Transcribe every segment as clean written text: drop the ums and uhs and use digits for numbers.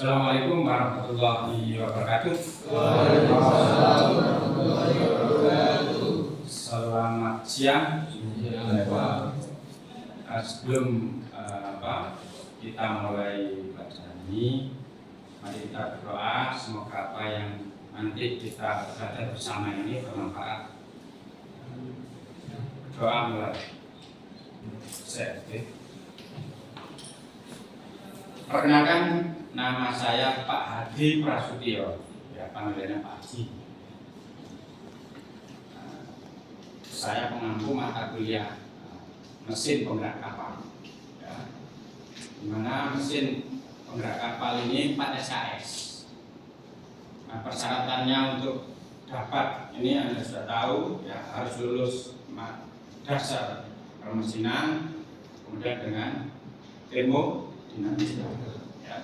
Assalamualaikum warahmatullahi wabarakatuh. Waalaikumsalam warahmatullahi wabarakatuh. Selamat siang. Sebelum kita mulai belajar ini, mari kita berdoa semoga apa yang nanti kita belajar bersama ini bermanfaat. Doa mulai. Perkenalkan, nama saya Pak Hadi Prasutyo, ya panggilannya Pak Haji. Saya pengampu mata kuliah mesin penggerak kapal, ya. Dimana mesin penggerak kapal ini 4 SKS. Nah, persyaratannya untuk dapat ini Anda sudah tahu, ya harus lulus dasar permesinan, kemudian dengan termodinamika. Ya.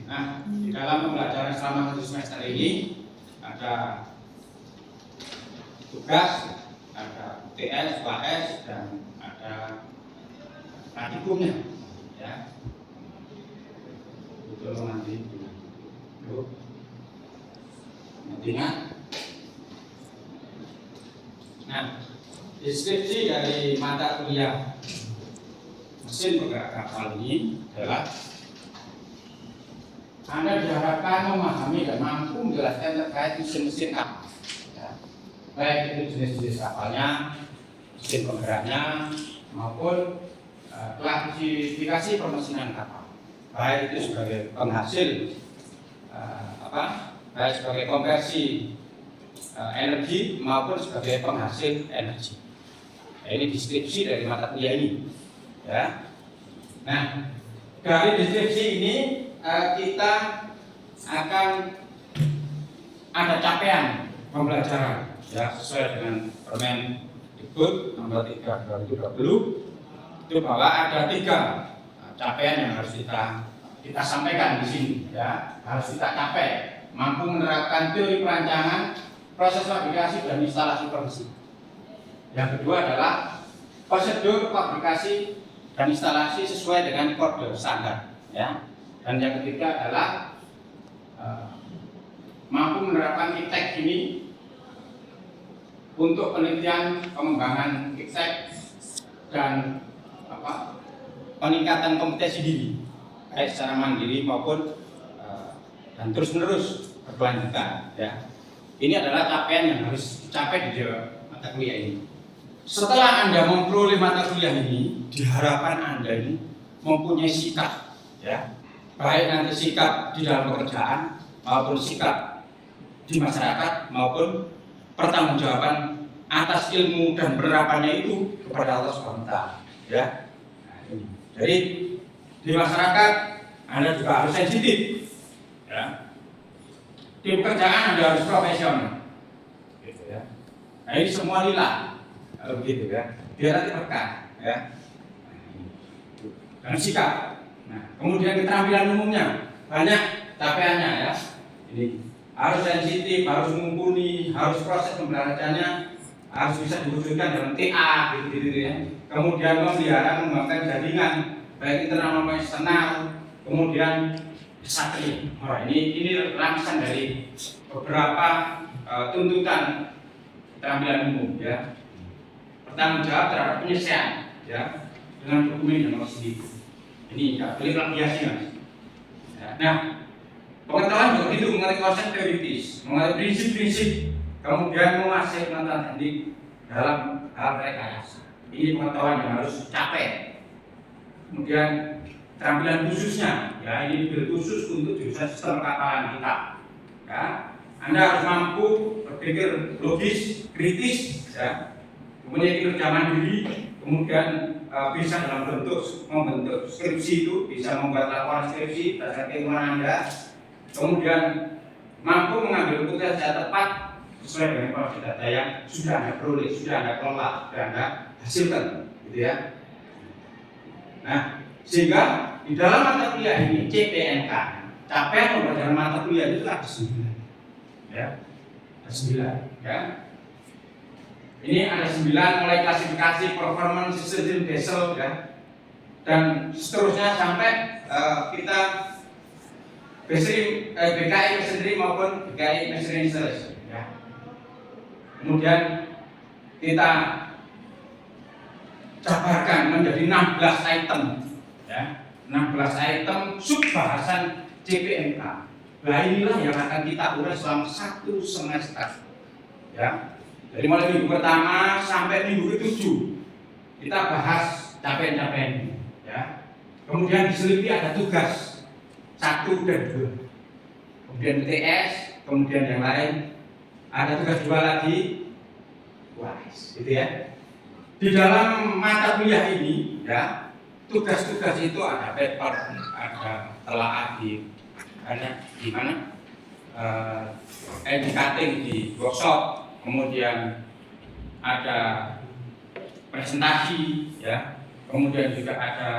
Nah, di dalam pembelajaran selama 1 semester ini ada tugas, ada UTS, UAS, dan ada praktikumnya. Ya. Itu nanti nantinya. Nah, deskripsi dari mata kuliah mesin penggerak kapal ini adalah Anda diharapkan memahami dan mampu menjelaskan terkait mesin-mesin kapal, ya. Baik itu jenis-jenis kapalnya, mesin penggeraknya, maupun klasifikasi permesinan kapal. Baik itu sebagai penghasil baik sebagai konversi energi maupun sebagai penghasil energi. Nah, ini deskripsi dari mata kuliah ini, ya. Nah, dari deskripsi ini kita akan ada capaian pembelajaran, ya, sesuai dengan Permendikbud nomor 3 2020 itu bahwa ada 3 capaian yang harus kita sampaikan di sini, ya, harus kita capai, mampu menerapkan teori perancangan, proses fabrikasi dan instalasi produksi. Yang kedua adalah prosedur fabrikasi dan instalasi sesuai dengan kode standar, ya. Dan yang ketiga adalah mampu menerapkan ITEK ini untuk penelitian pengembangan ITEK dan peningkatan kompetensi diri, baik secara mandiri maupun dan terus menerus berkelanjutan, ya. Ini adalah capaian yang harus dicapai di mata kuliah ini. Setelah Anda memperoleh mata kuliah ini, diharapkan Anda ini mempunyai sikap, ya, baik nanti sikap di dalam pekerjaan maupun sikap di masyarakat maupun pertanggungjawaban atas ilmu dan penerapannya itu kepada Allah SWT, ya. Jadi di masyarakat Anda juga harus sensitif, ya. Di pekerjaan Anda harus profesional, gitu, ya. Nah, ini semua lillah, kalau begitu, ya, biar nanti berkah, ya. Dan sikap. Nah, kemudian keterampilan umumnya banyak capaiannya, ya. Ini harus sensitif, harus mumpuni, harus proses pembelajarannya harus bisa diwujudkan dalam TA, gitu, ya. Kemudian memelihara mengembangkan jaringan baik internal maupun eksternal, kemudian kesatria. Nah, ini rangsan dari beberapa tuntutan keterampilan umum, ya. Bertanggung jawab terhadap penyelesaian, ya, dengan dokumen yang harus sendiri. Ini tidak boleh plagiasi, Mas. Ya. Nah, pengetahuan juga itu mengenai konsep teoritis, mengenai prinsip-prinsip, kemudian menguasai pengetahuan teknik dalam hal rekayasa. Ini pengetahuan yang harus dicapai. Kemudian keterampilan khususnya, ya, ini khusus untuk jurusan sistem perkapalan kita, ya. Anda harus mampu berpikir logis, kritis, ya, mempunyai kerja mandiri, kemudian bisa dalam membentuk skripsi itu, bisa membuat laporan skripsi berdasarkan keinginan Anda, kemudian mampu mengambil keputusan secara tepat sesuai dengan kondisi data yang sudah Anda peroleh, sudah Anda kelola, sudah Anda hasilkan, gitu, ya. Nah, sehingga di dalam mata kuliah ini CPNK, capaian pembelajaran mata kuliah itu ada 9, ya, ada 9, ya. Ini ada 9 mulai klasifikasi performance system diesel, ya, dan seterusnya sampai kita BKI sendiri maupun BKI Measuring Service. Ya. Kemudian kita jabarkan menjadi 16 item, ya, 16 item subbahasan CPNK. Nah inilah yang akan kita ulas selama 1 semester. Ya. Jadi mulai minggu pertama sampai minggu ke-7 kita bahas capaian-capaian ini. Ya. Kemudian diselipi ada tugas 1 dan 2. Kemudian BTS, kemudian yang lain ada tugas 2 lagi, WISE, gitu ya. Di dalam mata kuliah ini, ya, tugas-tugas itu ada paper, ada telaah di mana, educating di workshop, kemudian ada presentasi, ya, kemudian juga ada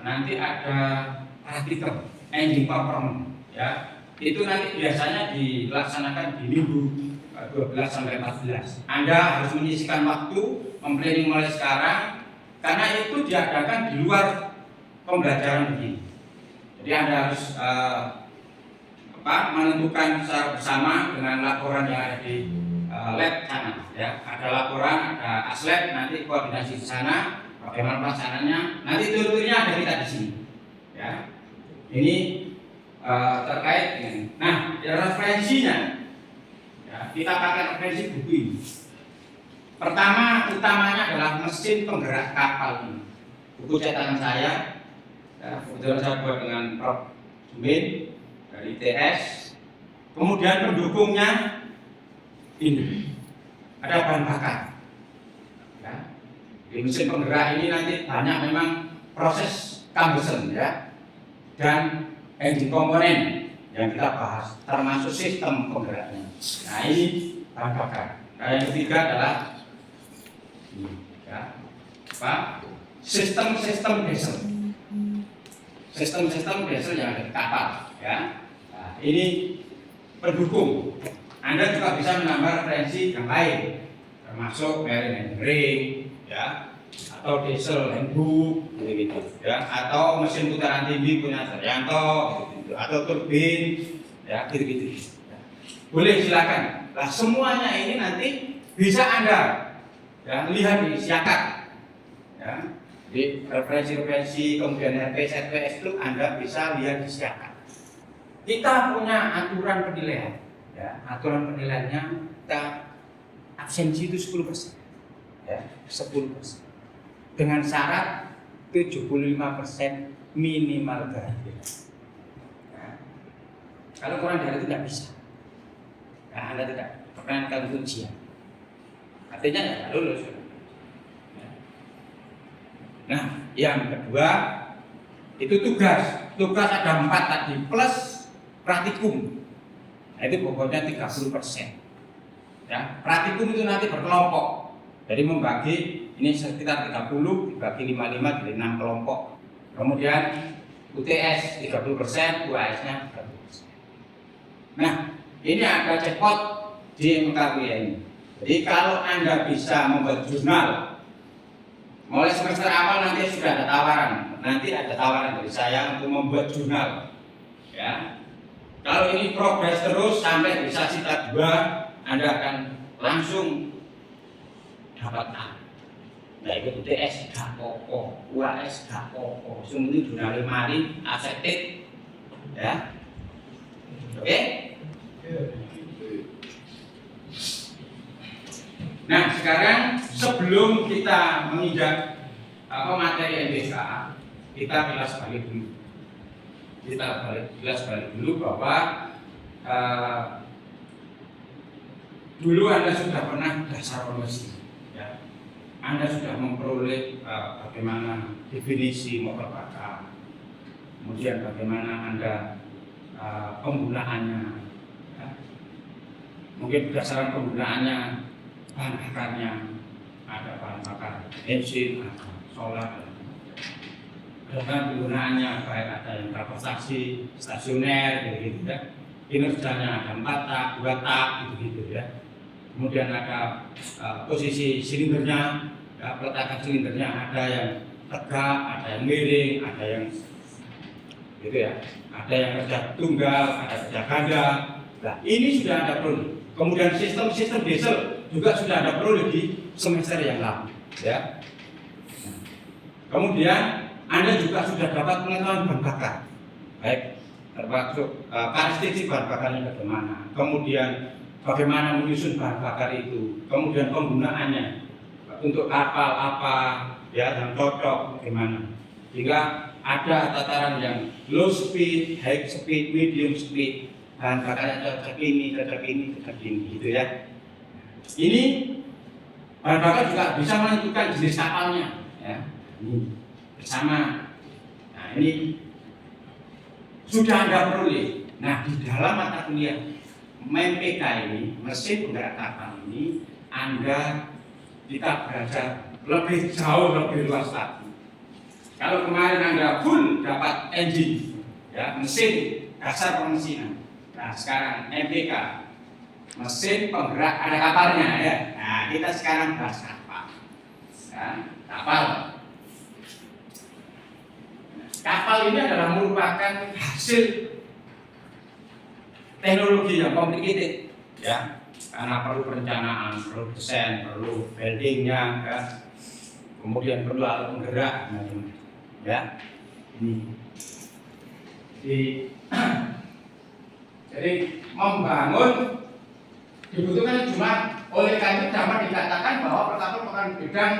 nanti ada artikel ending performance, ya. Itu nanti biasanya dilaksanakan di minggu 12 sampai 14. Anda harus menyisihkan waktu memplanning mulai sekarang karena itu diadakan di luar pembelajaran begini. Jadi Anda harus menentukan secara bersama dengan laporan yang ada di lab sana, ya. Ada laporan, ada aslab, nanti koordinasi di sana, bagaimana pelaksanaannya. Nanti tuturnya ada kita di sini, ya. Ini terkait dengan, nah, referensinya, ya, kita pakai referensi buku ini. Utamanya adalah mesin penggerak kapal ini. Buku cetakan saya, ya, kebetulan saya buat dengan Prof. Jumin dari ITS. Kemudian pendukungnya ini ada bahan bakar. Ya. Di mesin penggerak ini nanti banyak memang proses combustion, ya, dan engine komponen yang kita bahas, termasuk sistem penggeraknya. Nah ini bahan bakar. Nah, yang ketiga adalah ini, ya, sistem diesel. Sistem diesel yang ada di kapal, ya. Nah, ini pendukung. Anda juga bisa menambah referensi yang lain, termasuk marine engineering, ya, atau diesel handbook, gitu, ya, atau mesin putaran tinggi punya Saryanto, gitu, atau turbin, ya, gitu. Ya. Boleh silakan. Nah, semuanya ini nanti bisa Anda, ya, lihat di siakat, ya. Di referensi, kemudian RPS itu Anda bisa lihat di siakat. Kita punya aturan penilaian, ya. Aturan penilaiannya kita absensi itu 10%, ya, 10%. Dengan syarat 75% minimal garansi. Nah, kalau kurang dari itu tidak bisa. Nah, Anda tidak perkenankan ujian. Artinya ya lulus. Nah, yang kedua itu tugas. Tugas ada 4 tadi plus praktikum. Nah, itu pokoknya 30%. Ya, praktikum itu nanti berkelompok. Jadi membagi ini sekitar 30 dibagi 55 jadi 6 kelompok. Kemudian UTS 30%, UAS-nya 30%. Nah, ini ada jackpot di MKWIA ini. Jadi kalau Anda bisa membuat jurnal, mulai semester awal nanti sudah ada tawaran. Nanti ada tawaran dari saya untuk membuat jurnal. Ya. Kalau ini progres terus sampai bisa cita 2, Anda akan langsung dapat A. Nah, itu UTS gak pokok, UAS gak pokok. Semua itu jurnal mari accepted, ya. Oke? Nah, sekarang sebelum kita menginjak materi MBK, kita kilas balik dulu. Kilas balik dulu bahwa dulu Anda sudah pernah dasar mesin, ya. Anda sudah memperoleh bagaimana definisi motor bakar, kemudian bagaimana Anda penggunaannya, ya. Mungkin berdasarkan penggunaannya, bahan bakarnya, ada bahan bakar bensin, ada solar, berdasarkan penggunaannya baik ada yang transportasi stasioner, gitu, ya. Kinerjanya ada 4 tak, 2 tak, gitu, ya. Kemudian ada posisi silindernya, ya, peletakan silindernya ada yang tegak, ada yang miring, ada yang gitu ya. Ada yang kerja tunggal, ada kerja ganda. Nah, ini sudah ada prodi. Kemudian sistem diesel juga sudah ada prodi di semester yang lalu, ya. Kemudian Anda juga sudah dapat pengetahuan bahan bakar, baik termasuk karakteristik bahan bakarnya bagaimana, kemudian bagaimana menyusun bahan bakar itu, kemudian penggunaannya untuk kapal apa, ya, dan cocok bagaimana. Jika ada tataran yang low speed, high speed, medium speed, bahan bakarnya cocok ini, gitu ya. Ini bahan bakar juga bisa menentukan jenis kapalnya, ya. Ini bersama. Nah, ini sudah Anda peroleh. Nah, di dalam mata kuliah MPK ini, mesin penggerak kapal ini, kita belajar lebih jauh, lebih luas lagi. Kalau kemarin Anda full dapat engine, ya, mesin, dasar pemesinan. Nah, sekarang MPK, mesin penggerak ada kapalnya, ya. Nah, kita sekarang bahas kapal. Ya, kapal. Kapal ini adalah merupakan hasil teknologi yang complicated, ya, karena perlu perencanaan, perlu desain, perlu buildingnya, ya. Kemudian perlu alat penggerak, ya. Jadi membangun dibutuhkan cuma, oleh karena itu dapat dikatakan bahwa pertama merupakan bidang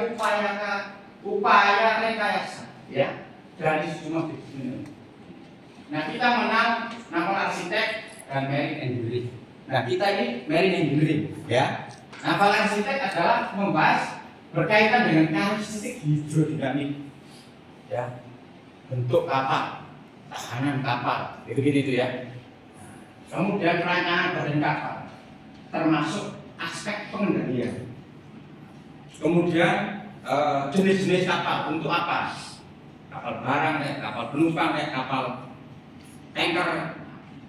upaya rekayasa, ya, dari sejumlah bisnis. Nah, kita menang naval arsitek dan marine engineering. Nah, kita ini marine engineering, ya. Naval arsitek adalah membahas berkaitan dengan karakteristik hidrodinamik, ya, bentuk kapal, tahanan kapal, gitu ya. Kemudian perancangan badan kapal, termasuk aspek pengendalian. Kemudian jenis-jenis kapal untuk apa? Kapal barang, ya, kapal penumpang, ya, kapal tanker,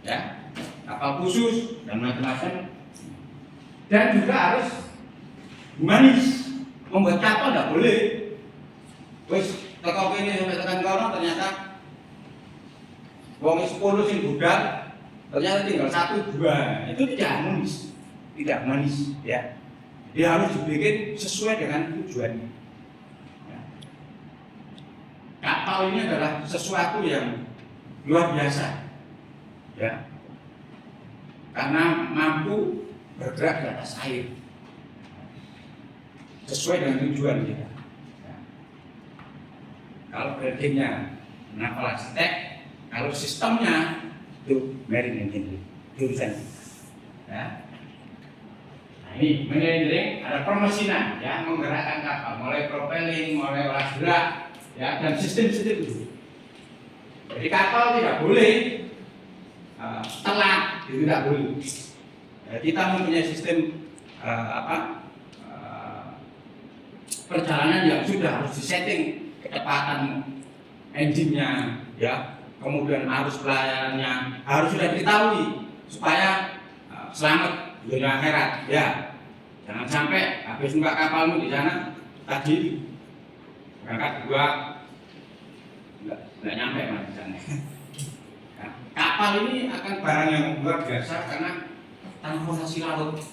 ya, kapal khusus dan macam-macam. Dan juga harus humanis. Membuat kapal tidak boleh. Wes teko ini sampai tekan kono ternyata wong 10 sing budal, ternyata tinggal 1-2. Itu tidak humanis, ya. Dia harus dibikin sesuai dengan tujuannya. Ya. Kapal ini adalah sesuatu yang luar biasa, ya, karena mampu bergerak di atas air sesuai dengan tujuan kita. Ya. Kalau buildingnya naval arsitek, kalau sistemnya itu marine engineering, jurusan. Ya. Nah, ini marine engineering ada permesinan, ya, menggerakkan kapal, mulai propelling, mulai olah gerak, ya, dan sistem-sistem itu. Jadi kapal tidak boleh telat, itu tidak boleh. Ya, kita mempunyai sistem perjalanan yang sudah harus disetting kecepatan engine-nya, ya, kemudian arus pelayanannya harus sudah diketahui supaya selamat dunia akhirat, ya. Jangan sampai habis numpak kapalmu di sana tadi berangkat nggak nyampe mas di sana. Nah, kapal ini akan barang yang luar biasa karena transportasi laut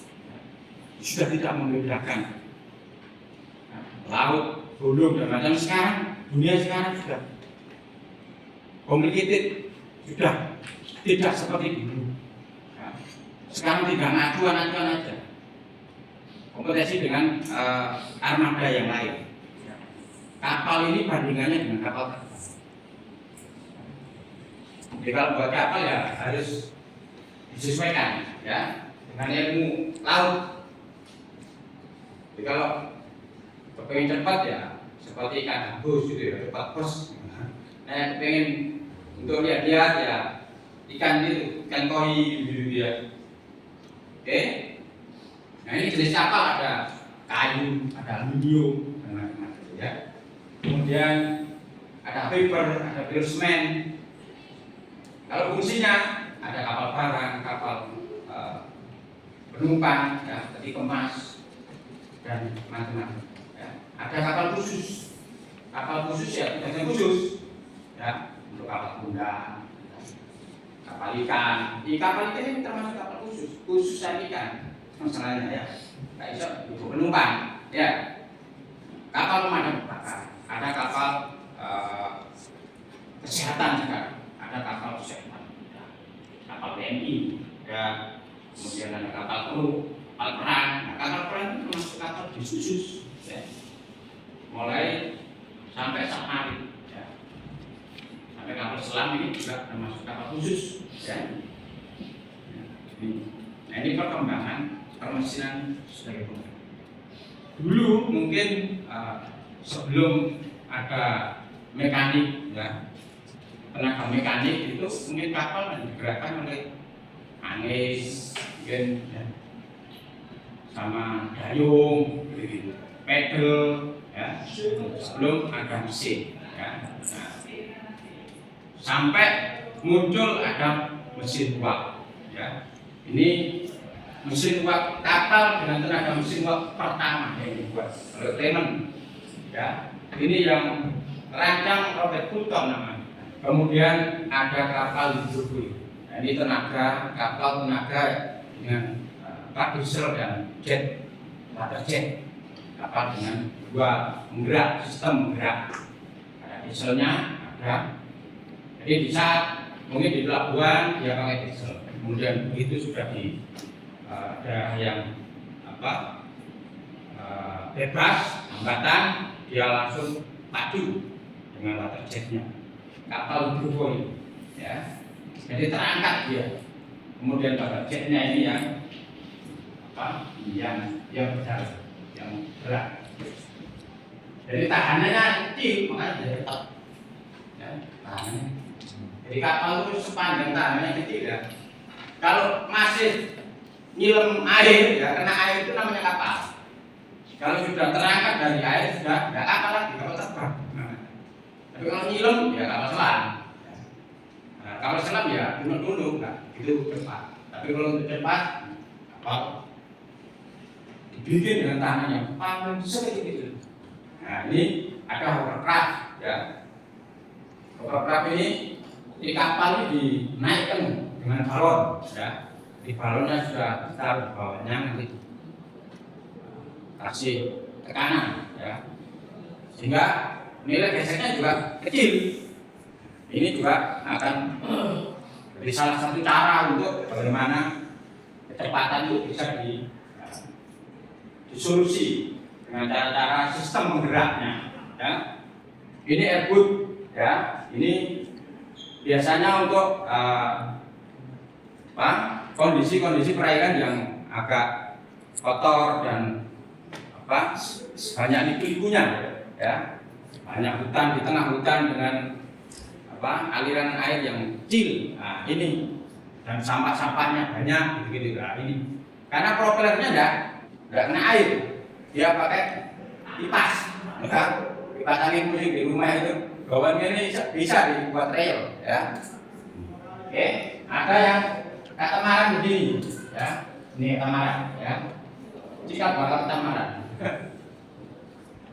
sudah tidak membedakan laut, gunung dan macam. Sekarang dunia sekarang sudah complicated, sudah tidak seperti dulu. Sekarang tidak acuan aja, kompetisi dengan armada yang lain. Kapal ini bandingannya dengan kapal terbang. Jadi kalau buat kapal ya harus disesuaikan, ya, dengan ilmu laut. Jadi kalau pengen cepat ya seperti ikan gabus gitu ya, cepat bos. Nah, pengen untuk lihat-lihat ya ikan itu, ikan koi gitu ya. Oke. Nah, ini jenis kapal ada kayu, ada aluminium dan macam-macam, ya. Kemudian ada paper, ada semen. Kalau fungsinya ada kapal barang, kapal penumpang, ya, peti kemas dan macam-macam. Ada kapal khusus ya tugasnya khusus, ya, untuk kapal tunggal, kapal ikan. Kapal ikan ini termasuk kapal khusus ikan. Masalahnya ya, nggak bisa itu penumpang. Ya, kapal pemadam kebakaran. Ada kapal kesehatan juga. Ada kapal kesehatan. Ya. Kapal TNI. Ya. Kemudian ada kapal kru, kapal perang. Nah, kapal perang itu termasuk kapal khusus. Ya. Mulai sampai submarin. Ya. Sampai kapal selam ini juga termasuk kapal khusus. Ya. Nah, ini perkembangan permesinan sebagai pemadam. Dulu mungkin sebelum ada mekanik, ya, tenaga mekanik itu mungkin kapal digerakkan oleh angin, mungkin ya, sama dayung, gitu, pedal, ya, sebelum ada mesin, ya. Nah, sampai muncul ada mesin uap, ya. Ini mesin uap kapal dengan tenaga mesin uap pertama yang dibuat oleh Clement, ya. Ini yang rancang Robert Fulton namanya. Kemudian ada kapal hidrofoil. Nah, ini kapal tenaga dengan diesel dan jet, water jet. Kapal dengan dua penggerak, sistem penggerak. Ada dieselnya, ada. Jadi di saat mungkin di pelabuhan dia pakai diesel. Kemudian begitu sudah ada yang bebas hambatan, dia langsung maju dengan water jetnya, kapal hidrofoil, ya. Jadi terangkat dia. Kemudian water jetnya ini yang berjalan, yang berat. Jadi tahanannya kecil, makanya dia tetap, ya, tahanannya. Jadi kapal itu sepanjang tahanannya kecil, ya. Kalau masih nyilam air, ya, kena air itu namanya kapal. Kalau sudah terangkat dari air sudah nggak kapal lagi, kapal terbang. Tapi kalau nyilam ya kapal selam. Nah, kapal selam ya tunduk-tunduk, nah, itu cepat. Tapi kalau untuk cepat, kapal dibikin dengan tangan yang paling sedikit. Nah, ini ada hovercraft, ya. Hovercraft ini di kapal ini dinaikkan dengan balon, ya. Di balonnya sudah ditaruh di bawahnya nanti kasih tekanan, ya, sehingga nilai geseknya juga kecil. Ini juga akan jadi salah satu cara untuk bagaimana kecepatan itu bisa disolusi dengan cara-cara sistem penggeraknya, ya. Ini airboat, ya, ini biasanya untuk kondisi perairan yang agak kotor dan banyak liku-likunya, ya, banyak hutan, di tengah hutan dengan aliran air yang kecil. Nah, ini dan sampah-sampahnya banyak, gitu-gitu. Nah, ini karena propellernya enggak kena air, dia pakai kipas, ya. Kipas angin pusing di rumah itu bawahnya ini bisa dibuat rel, ya. Oke, ada yang katamaran begini, ya. Ini katamaran, ya. Jika bakal katamaran.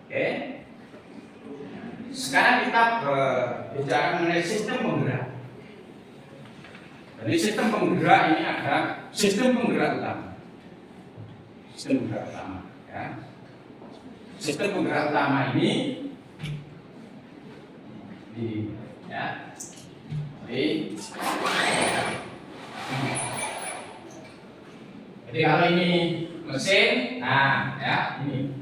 Oke. Sekarang kita bicara mengenai sistem penggerak. Jadi sistem penggerak ini ada sistem penggerak utama. Sistem penggerak utama, ya. Sistem penggerak utama ini ya. Jadi kalau ini mesin, nah, ya, ini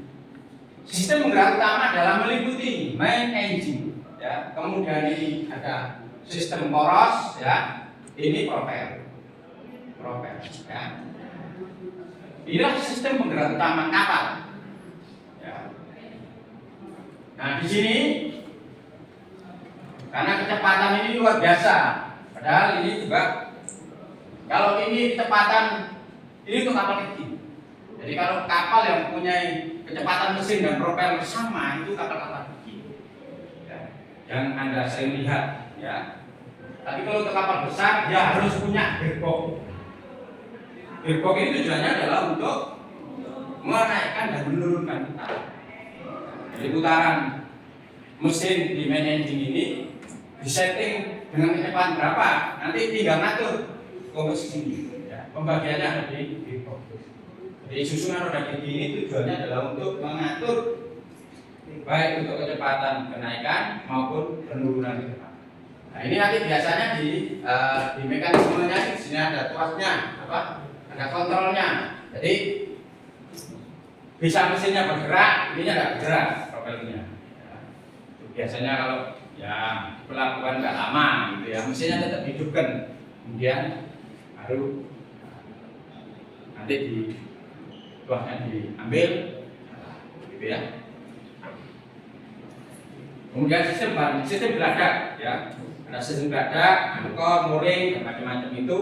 sistem penggerak utama adalah meliputi main engine, ya. Kemudian ini ada sistem poros, ya. Ini propel, ya. Inilah sistem penggerak utama kapal, ya. Nah, di sini karena kecepatan ini luar biasa, padahal ini juga kalau ini kecepatan ini untuk kapal kecil. Jadi kalau kapal yang punya kecepatan mesin dan propel sama itu kapal-kapal kecil, ya, yang Anda sering lihat, ya. Tapi kalau untuk kapal besar dia harus punya gearbox. Gearbox ini tujuannya adalah untuk menaikkan dan menurunkan putaran. Jadi putaran mesin di main engine ini disetting dengan kecepatan berapa, nanti tinggal ngatur kompas gigi. Ya, pembagiannya ada di kompas. Jadi susunan roda gigi ini tujuannya adalah untuk mengatur baik untuk kecepatan kenaikan maupun penurunan kecepatan. Nah, ini nanti biasanya di mekanismenya di sini ada tuasnya, ada kontrolnya. Jadi bisa mesinnya bergerak, ininya tidak bergerak propellernya. Ya. Biasanya kalau ya pelabuhan nggak lama gitu ya, mesinnya tetap hidupkan, kemudian baru nanti tuasnya diambil, gitu ya. Kemudian sistem geladak ya, ada sistem geladak, angkor, mooring, dan macam-macam itu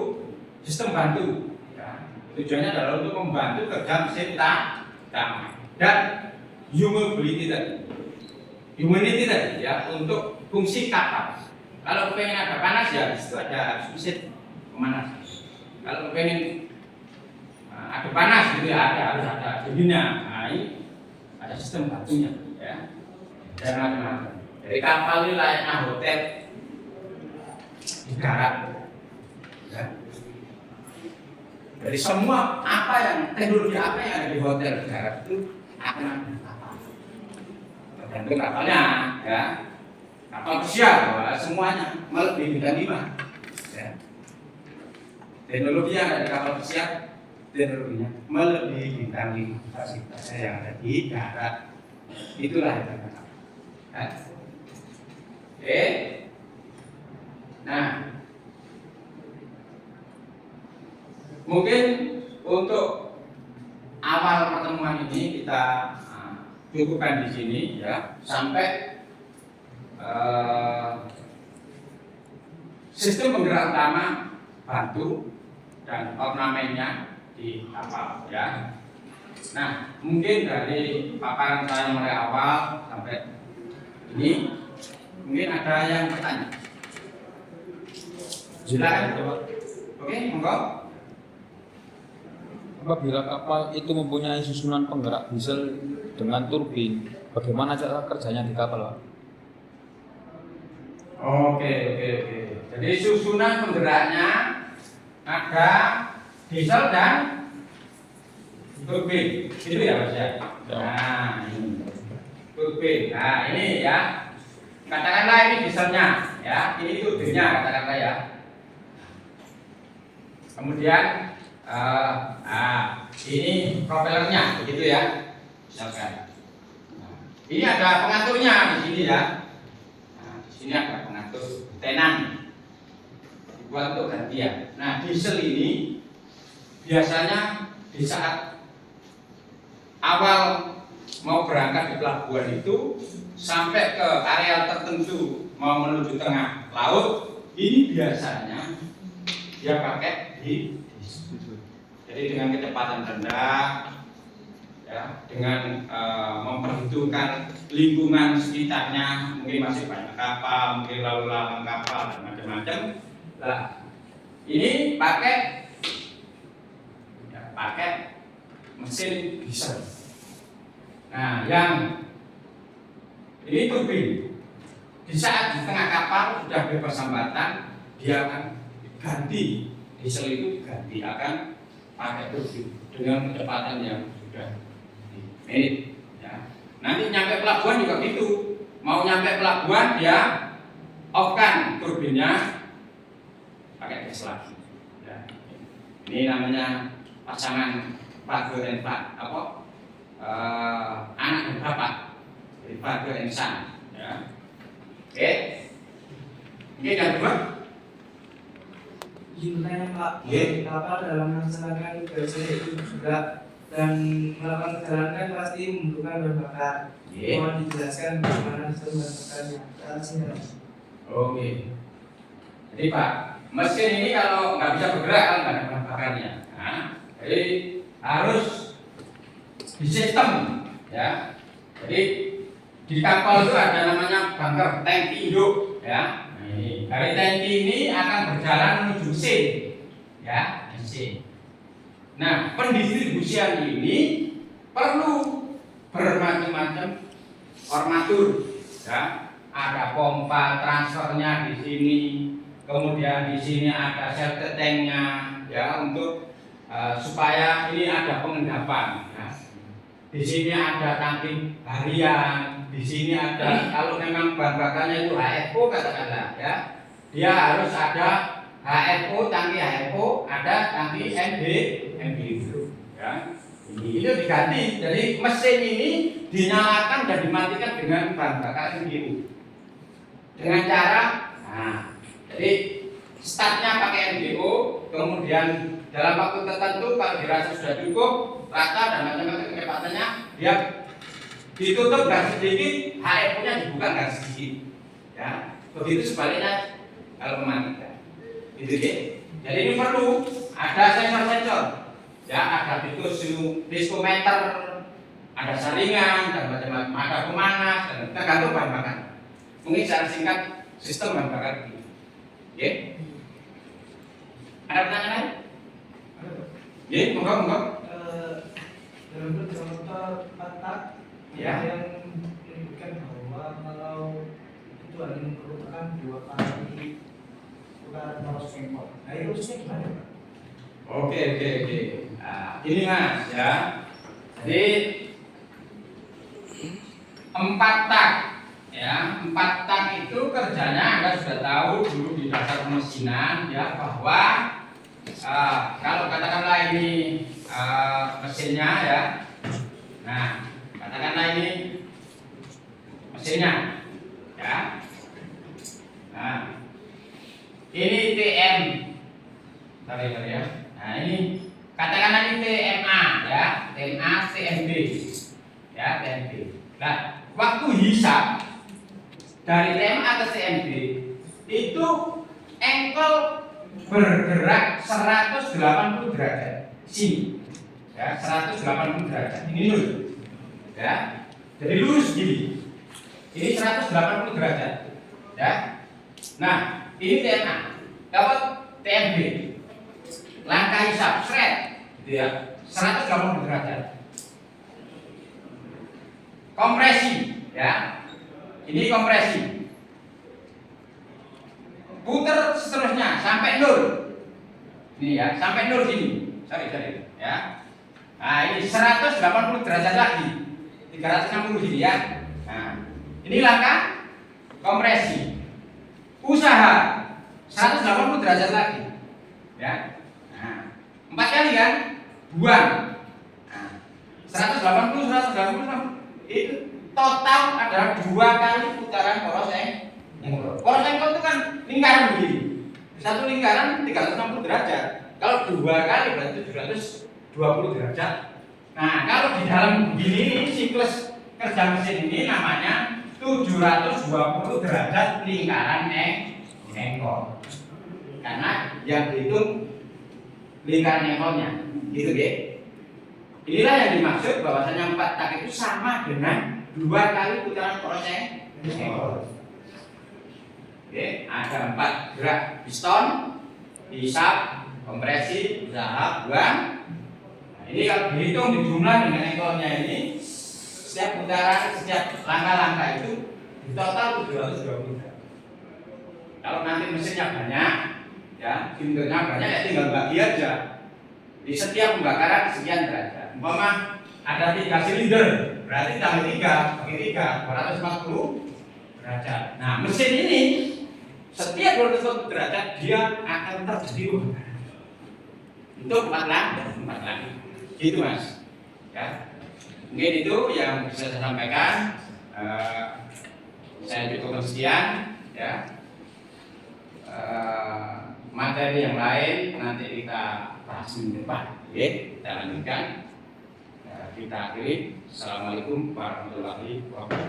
sistem bantu. Ya. Tujuannya adalah untuk membantu kerja mesin dan humidity tadi ya, untuk fungsi kapal. Kalau pengen ada panas ya itu ada mesin pemanas. Kalau pengen ada panas gitu ya harus ada turbinnya. Nah, ini ada sistem bantunya ya. Dan macam-macam. Jadi kapal ini layaknya hotel di darat. Ya. Jadi semua teknologi apa yang ada di hotel di darat itu akan ada di kapal. Tergantung kapalnya, ya. Kapal pesiar, semuanya melebihi bintang 5. Ya. Teknologi yang ada di kapal pesiar, teknologinya melebihi bintang 5 fasilitasnya yang ada di darat. Itulah yang kita katakan. Ya. Oke. Nah, mungkin untuk awal pertemuan ini kita cukupkan di sini ya, sampai sistem penggerak utama batu dan ornamennya di kapal ya. Nah, mungkin dari paparan saya mulai awal sampai ini, mungkin ada yang bertanya. Silakan. Oke, monggo. Apabila kapal itu mempunyai susunan penggerak diesel dengan turbin, bagaimana cara kerjanya di kapal, Pak? Oke. Jadi susunan penggeraknya ada diesel dan turbin. Itu ya, Mas ya. Nah, ini turbin. Nah, ini ya. Katakanlah ini dieselnya, ya. Ini turbinnya, katakanlah ya. Kemudian ini propellernya, begitu ya. Misalkan. Nah, ini ada pengaturnya di sini ya. Nah, di sini ada pengatur tenan. Dibuat untuk gantian. Nah, diesel ini biasanya di saat awal mau berangkat di pelabuhan itu sampai ke area tertentu mau menuju tengah laut, ini biasanya dia pakai di jadi dengan kecepatan rendah ya, dengan memperhitungkan lingkungan sekitarnya, mungkin masih banyak kapal, mungkin lalu lalang kapal dan macam-macam. Nah, ini pakai mesin diesel. Nah, yang ini turbin. Di saat di tengah kapal sudah bebas hambatan, dia akan ganti diesel itu diganti akan pakai turbin dengan kecepatan yang sudah menit. Ya. Nanti nyampe pelabuhan juga gitu. Mau nyampe pelabuhan dia off-kan turbinnya pakai gas lagi. Ya. Ini namanya pasangan father and anak dan bapak, jadi father and son. Ya. Oke. Ini yang kedua. Gimana Pak? Kapal dalam melaksanakan tugasnya itu juga dan melakukan perjalanan pasti membutuhkan bahan bakar. Mohon dijelaskan bagaimana sistem bahan bakarnya. Oke. Jadi Pak, mesin ini kalau nggak bisa bergerak kan nggak ada bahan bakarnya. Nah, jadi harus di sistem, ya. Jadi di kapal itu ada namanya bunker tangki induk, ya. Ini dari tangki ini akan berjalan menuju mesin, ya, mesin. Nah, pendistribusian ini perlu bermacam-macam armatur, ya. Ada pompa transfernya di sini, kemudian di sini ada shelter tanknya ya untuk supaya ini ada pengendapan. Ya. Di sini ada tangki harian, di sini ada kalau memang bahan bakarnya itu HFO katakanlah ya, dia harus ada HFO, tangki HFO, ada tangki MBU ya. Ini diganti, jadi mesin ini dinyalakan dan dimatikan dengan bahan bakar MBU dengan cara, nah, jadi startnya pakai MBU, kemudian dalam waktu tertentu kalau dirasa sudah cukup rata dan macam-macam kecepatannya, dia ditutup gas sedikit, HFO-nya dibuka gas sedikit, ya. Begitu sebaliknya kalau mematikan, gitu ya. Jadi ini perlu ada sensor-sensor. Ya, ada diskometer, ada saringan dan macam-macam, ada pemanas dan tergantung bahan bakar. Mungkin secara singkat sistem bahan bakar ini. Oke? Ada pertanyaan lain? Ya, monggo. Dalam contoh patak Ya. yang menyebutkan bahwa kalau itu hanya memerlukan 2 kali putaran poros engkol. Nah, itu rusnya gimana, Pak? Oke. Nah, ini Mas ya. Jadi 4 tak ya, 4 tak itu kerjanya Anda sudah tahu dulu di dasar pemesinan ya, bahwa kalau katakanlah ini mesinnya ya. Nah, katakanlah ini mesinnya ya. Nah, ini TM tadi ya. Nah, ini katakanlah ini TMA ya, TMA TMB ya, TMB. Nah, waktu hisap dari TMA ke TMB itu engkol bergerak 180 derajat sini ya, 180 derajat ini dulu ya, jadi lurus gini, ini 180 derajat ya. Nah, ini TMA dapat TMB, langkah hisap shred gitu ya, 180 derajat. Kompresi ya, ini kompresi, putar seterusnya sampai 0 ini ya, sampai 0 sini, sorry ya. Nah, ini 180 derajat lagi, 360 sini ya. Nah, ini langkah kompresi, usaha 180 derajat lagi ya. 4 kali kan, buang. Nah, 180 itu total adalah 2 kali putaran poros engkol. Poros engkol itu kan lingkaran begini, satu lingkaran 360 derajat. Kalau 2 kali berarti 720 derajat. Nah, kalau di dalam begini siklus kerja mesin ini namanya 720 derajat lingkaran engkol. Karena yang dihitung lingkaran engkolnya, gitu ya. Inilah yang dimaksud bahwasanya 4 tak itu sama dengan 2 kali putaran poros engkol. Oke, ada 4 gerak piston, hisap, kompresi, usaha, buang. Nah, ini kalau dihitung di jumlah dengan engkolnya ini, setiap putaran, setiap langkah-langkah itu di total 720. Kalau nanti mesinnya banyak, ya, filternya banyak, ya tinggal bagi aja. Di setiap pembakaran sekian derajat. Umpama ada 3 silinder, berarti tambah 3 bagi 3, 240 derajat. Nah, mesin ini setiap 240 derajat dia akan terjadi pembakaran. Itu 4 langkah. Gitu Mas. Ya. Mungkin itu yang bisa saya sampaikan. Saya cukup sekian. Ya. Materi yang lain nanti kita bahas minggu depan. Oke, kita lanjutkan. Kita akhiri. Assalamualaikum warahmatullahi wabarakatuh.